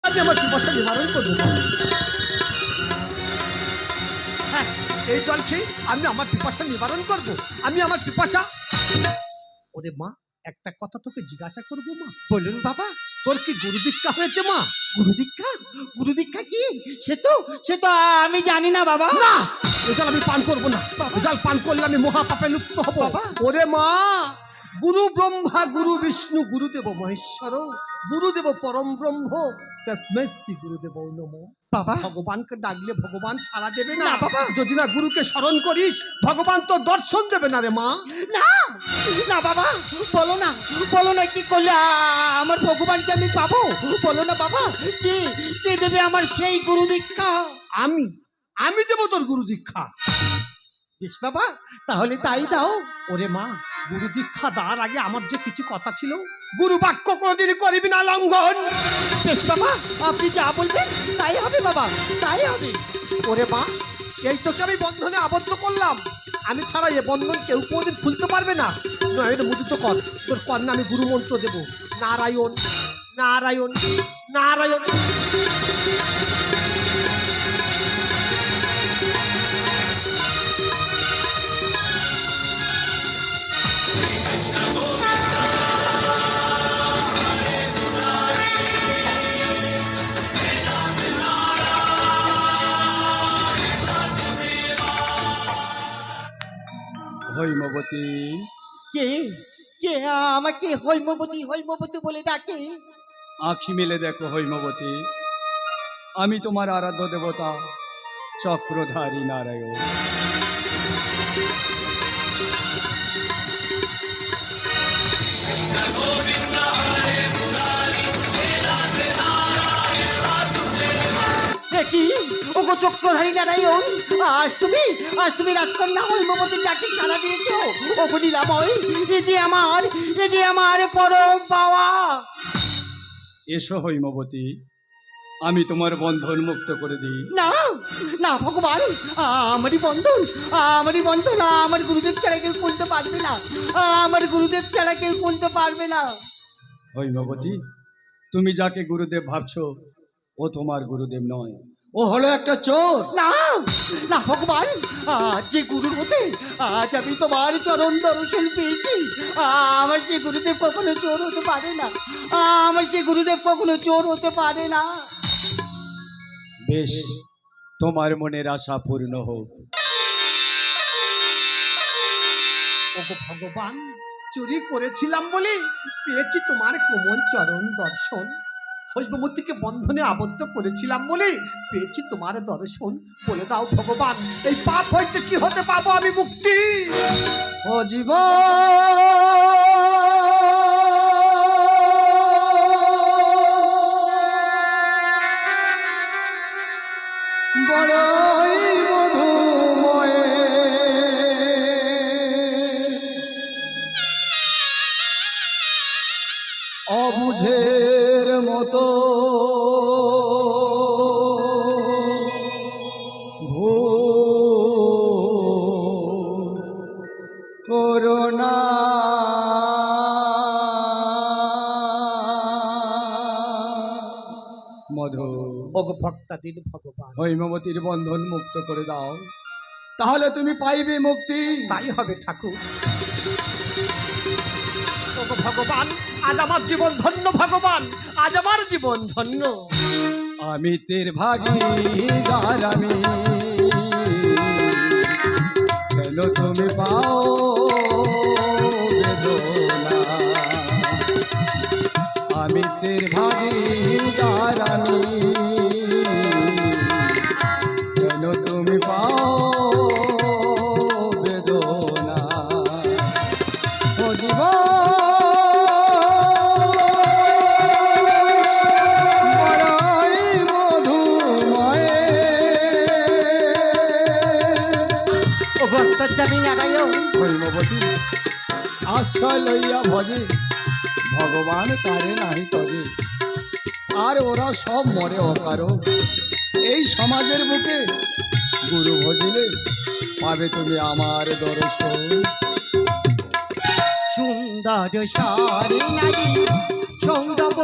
আমি আমার পিপাসা নিবারণ করবো। হ্যাঁ, এই জল খেয়ে আমি আমার পিপাসা নিবারণ করবো। আমি আমার পিপাসা। ওরে মা, একটা কথা তোকে জিজ্ঞাসা করবো মা। বলুন বাবা। তোর কি গুরু দীক্ষা হয়েছে মা? গুরু দীক্ষা? গুরু দীক্ষা কি? সে তো আমি জানি না বাবা। না, এ জল আমি পান করবো না। এ জল পান করলে আমি মহাপাপে লিপ্ত হব। ওরে মা, গুরু ব্রহ্মা গুরু বিষ্ণু গুরুদেব মহেশ্বর গুরুদেব পরম ব্রহ্ম তস্मै শ্রী গুরুদেব নমঃ। বাবা, ভগবানকে ডাকলে ভগবান সাড়া দেবে না না বাবা। যদি না গুরুকে স্মরণ করিস, ভগবান তো দর্শন দেবে না রে মা। না না বাবা, বলো না কি করলে আমার ভগবানকে আমি পাবো? বলো না বাবা, কি কে দেবে আমার সেই গুরু দীক্ষা? আমি দেবো তোর গুরু দীক্ষা। বেশ বাবা, তাহলে তাই দাও। ওরে মা, গুরু দীক্ষা দেওয়ার আগে আমার যে কিছু কথা ছিল, গুরু বাক্য কোনোদিন করবি না লঙ্ঘন। বেশ বাবা, আপনি যা বলবেন তাই হবে বাবা, তাই হবে। ওরে মা, এই তোকে আমি বন্ধনে আবদ্ধ করলাম, আমি ছাড়া এ বন্ধন কেউ কোনোদিন খুলতে পারবে না। নয়ন মুদিত কর, তোর কন্যা আমি গুরু মন্ত্র দেব। নারায়ণ নারায়ণ নারায়ণ। হৈমবতী, কে কে আমাকে হৈমবতী বলে ডাকে? আঁখি মেলে দেখো হৈমবতী, আমি তোমার আরাধ্য দেবতা চক্রধারী নারায়ণ। কি ওগো চক্রধারী নারায়ণ, আজ তুমি রাজকন্যা হৈমবতীর ডাকে সাড়া দিয়েছো। ওগো লীলাময়, এ যে আমার পরম পাওয়া। এসো হৈমবতী, আমি তোমার বন্ধন মুক্ত করে দিই। না না ভগবান, আমারই বন্ধন আমার গুরুদেব ছাড়া কেউ খুলতে পারবে না, আমার গুরুদেব ছাড়া কেউ খুলতে পারবে না। হৈমবতী, তুমি যাকে গুরুদেব ভাবছো ও তোমার গুরুদেব নয়, ও হলো একটা চোর। না না ভগবান, যে গুরুর হতে আজ আমি তোমার চরণ দর্শন পেয়েছি, আমার সে গুরুদেব কখনো চোর হতে পারে না, আমার সে গুরুদেব কখনো চোর হতে পারে না। বেশ, তোমার মনের আশা পূর্ণ হোক। ওগো ভগবান, চুরি করেছিলাম বলে পেয়েছি তোমার কোমল চরণ দর্শন। হৈমবতীকে বন্ধনে আবদ্ধ করেছিলাম বলে পেয়েছি তোমার দর্শন। বলে দাও ভগবান, এই পাপ হইতে কি হতে পাবো আমি মুক্তি? ও জীবন বড়ই মধুময়, অবুঝের মতো করোনা মধু। ওগো ভক্তাদিন ভগবান, হৈমবতীর বন্ধন মুক্ত করে দাও, তাহলে তুমি পাইবে মুক্তি। তাই হবে ঠাকুর। ওগো ভগবান, আজ আমার জীবন ধন্য। ভগবান, আজ আমার জীবন ধন্য। আমি তের ভাগীদার, আমি কেন তুমি পাও বেদনা, আমি তের ভাগীদার, আমি কেন তুমি পাও বেদনা। ও জীবন হৈমবতী, আশ্রয় লইয়া ভজে ভগবান তারে নাহি তজে, আর ওরা সব মরে অকারণ। এই সমাজের বুকে গুরু ভজিলে পাবে তুমি আমার দর্শন। সুন্দর সারি নারী সৌরভ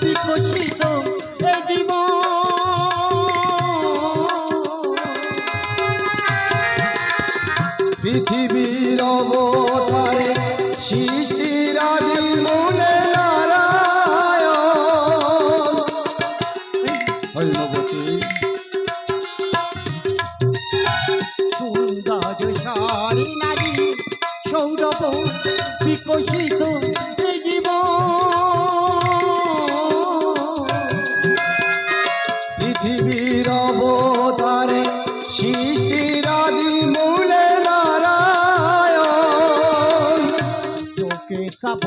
বিকশিত, এই পৃথিবীর অবতারে সৃষ্টির আদি মূলে নারায়ণ হৈমবতী সুন্দর সারি নারী সৌরভ বিকশিত এই জীবন পৃথিবীর অবতারে সৃষ্টির আদি মূলে নারায়ণ চোখে সাব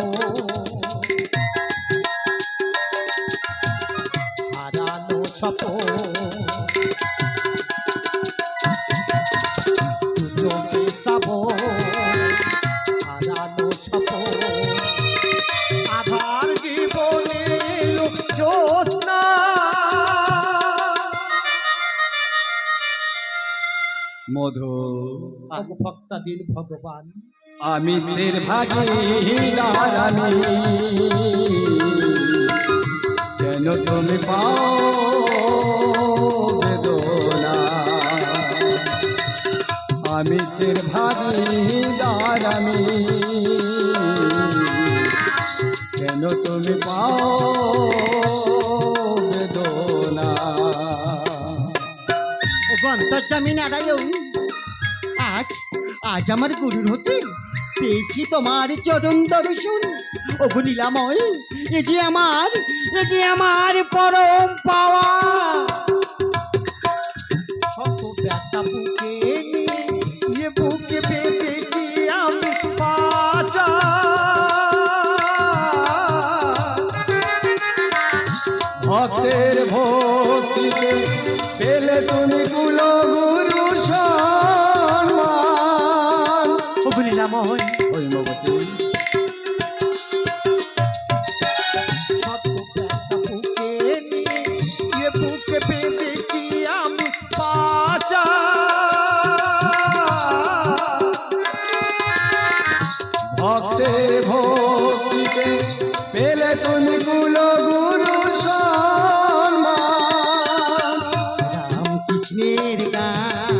হারানো সপ চোখে সাব হারানো সপ আধার জীবনে জ্যোৎস্না মধু ভক্তাদিন ভগবান আমি তের ভাগীদার আমি যেন তুমি পাও বেদনা আমি তের ভাগীদার আমি যেন তুমি পাও বেদনা অন্তর্যামী নারায়ণ আজ আজ আমার গুরুর হতে পেয়েছি তোমার চরণ দর্শন ওগো নীলাময় এ যে আমার পরম পাওয়া শত ব্যথা বুকে নিয়ে বুকে পেতেছি আমি বাঁচা ভক্তের ভক্তিতে পেলে তুমি গুলো গুরু সম্মান ওগো নীলাময় হৈমবতী শত ব্যথা বুকে নিয়ে বুকে পেতেছি আমি বাঁচা ভক্তের ভক্তিতে পেলে তুমি গুলো গুরু সম্মান রাম কৃষ্ণের গান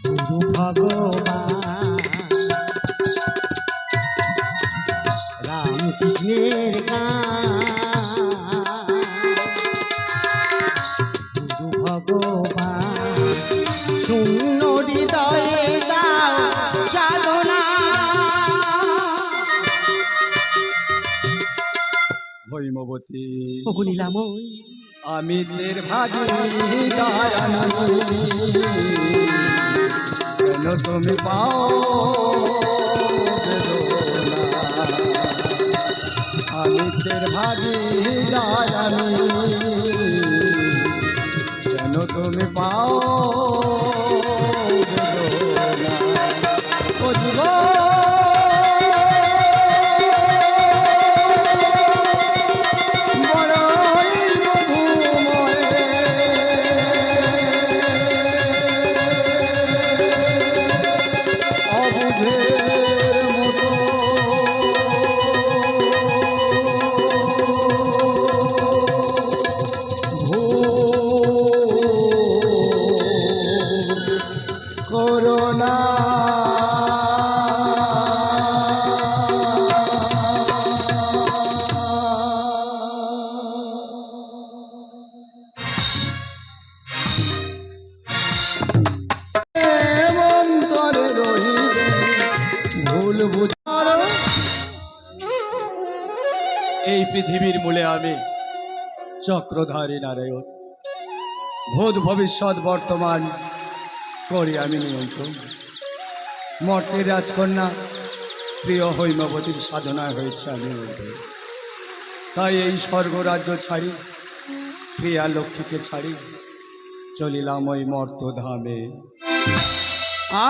গুরু ভগবান রাম কৃষ্ণের গান গুরু ভগবান শূন্য হৃদয়ে দাও সাধনা হৈমবতী ওগো নীলাময় আমি তের ভাগীদার আমি যেন তুমি পাও বেদনা আমি তের ভাগীদার আমি যেন তুমি পাও বেদনা ও জীবন করোনা অন্তরে রহিবে ভুল বুঝার এই পৃথিবীর মূলে আমি চক্রধারী নারায়ণ ভূত ভবিষ্যৎ বর্তমান করি আমি নিয়ন্ত্রণ মর্তের রাজকন্যা প্রিয় হৈমবতীর সাধনায় হয়েছে আমি মধ্যে তাই এই স্বর্গরাজ্য ছাড়ি প্রিয়া লক্ষ্মীকে ছাড়ি চলিলাম ওই মর্তধামে আ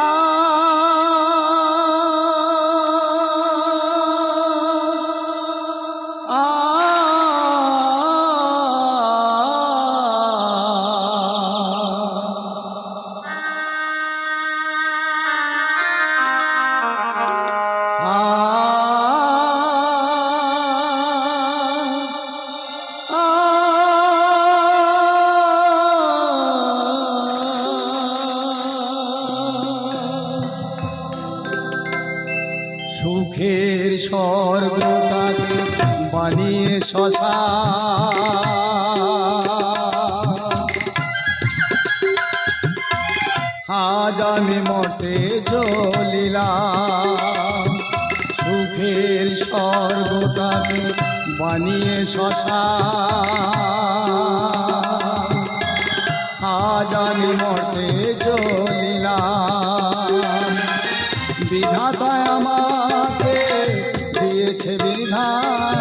স্বর্গটাকে বানিয়ে শ্মশান। আজ আমি মতে জ্বলিলাম, সুখের স্বর্গটাকে বানিয়ে শ্মশান। আজ আমি মতে জ্বলিলাম, বিধাতায় আমাকে দিয়েছে বিধান,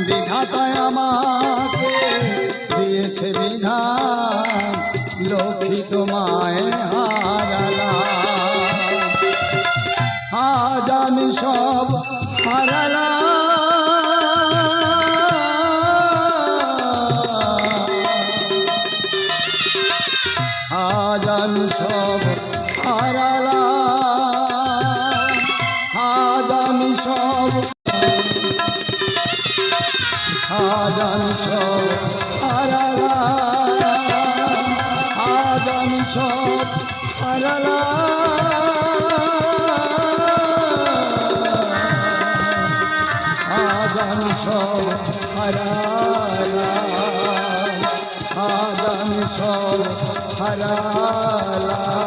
বিধাতায় আমাকে দিয়েছে বিধান, লক্ষ্মী তোমায় হারালাম। আজ আমি সব হারালাম, আজ আমি সব হারালাম, আজ আমি সব, আজ আমি সব হারালাম, আজ আমি সব হারালাম, আজ আমি সব হারালাম, আজ আমি সব হারালাম।